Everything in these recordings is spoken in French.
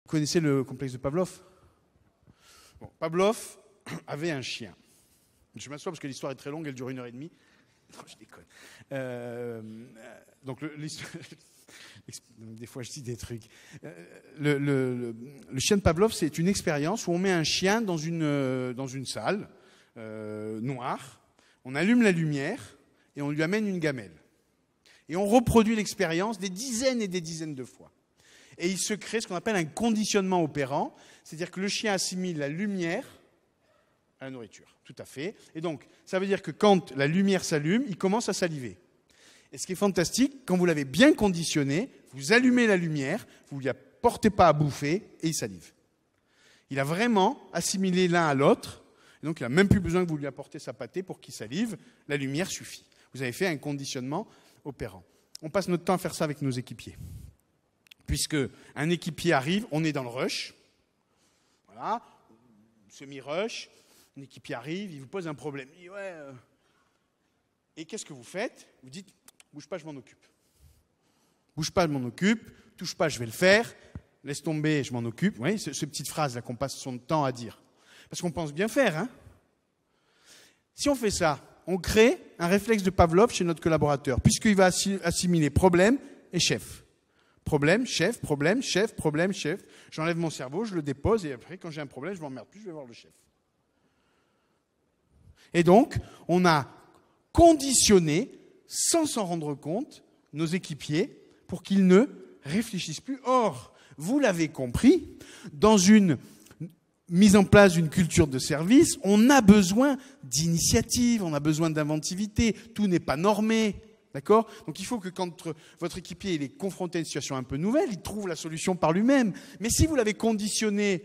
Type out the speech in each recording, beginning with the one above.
Vous connaissez le complexe de Pavlov? Bon, Pavlov avait un chien. Je m'assois parce que l'histoire est très longue, elle dure 1h30. Non, je déconne. Donc, des fois, je dis des trucs. Le chien de Pavlov, c'est une expérience où on met un chien dans une salle noire, on allume la lumière et on lui amène une gamelle. Et on reproduit l'expérience des dizaines et des dizaines de fois. Et il se crée ce qu'on appelle un conditionnement opérant, c'est-à-dire que le chien assimile la lumière à la nourriture. Tout à fait. Et donc, ça veut dire que quand la lumière s'allume, il commence à saliver. Et ce qui est fantastique, quand vous l'avez bien conditionné, vous allumez la lumière, vous ne lui apportez pas à bouffer et il salive. Il a vraiment assimilé l'un à l'autre. Et donc, il n'a même plus besoin que vous lui apportez sa pâtée pour qu'il salive. La lumière suffit. Vous avez fait un conditionnement opérant. On passe notre temps à faire ça avec nos équipiers. Puisque un équipier arrive, on est dans le rush. Voilà, semi-rush. Un équipier arrive, il vous pose un problème. Il dit, ouais, Et qu'est-ce que vous faites? Vous dites, bouge pas, je m'en occupe. Bouge pas, je m'en occupe. Touche pas, je vais le faire. Laisse tomber, je m'en occupe. Vous voyez, cette petite phrase-là qu'on passe son temps à dire. Parce qu'on pense bien faire. Hein. Si on fait ça, on crée un réflexe de Pavlov chez notre collaborateur, puisqu'il va assimiler problème et chef. Problème, chef, problème, chef, problème, chef. J'enlève mon cerveau, je le dépose, et après, quand j'ai un problème, je ne m'emmerde plus, je vais voir le chef. Et donc, on a conditionné, sans s'en rendre compte, nos équipiers pour qu'ils ne réfléchissent plus. Or, vous l'avez compris, dans une mise en place d'une culture de service, on a besoin d'initiative, on a besoin d'inventivité, tout n'est pas normé. D'accord ? Donc il faut que quand votre équipier il est confronté à une situation un peu nouvelle, il trouve la solution par lui-même. Mais si vous l'avez conditionné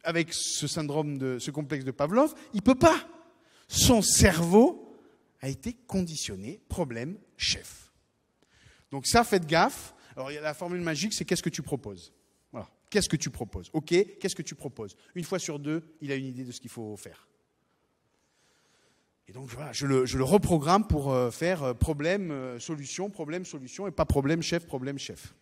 avec ce syndrome, ce complexe de Pavlov, il ne peut pas. Son cerveau a été conditionné, problème, chef. Donc ça, faites gaffe. Alors la formule magique, c'est qu'est-ce que tu proposes ? Voilà. Qu'est-ce que tu proposes ? Ok, qu'est-ce que tu proposes ? Une fois sur deux, il a une idée de ce qu'il faut faire. Et donc voilà, je le reprogramme pour faire problème, solution, et pas problème, chef, problème, chef.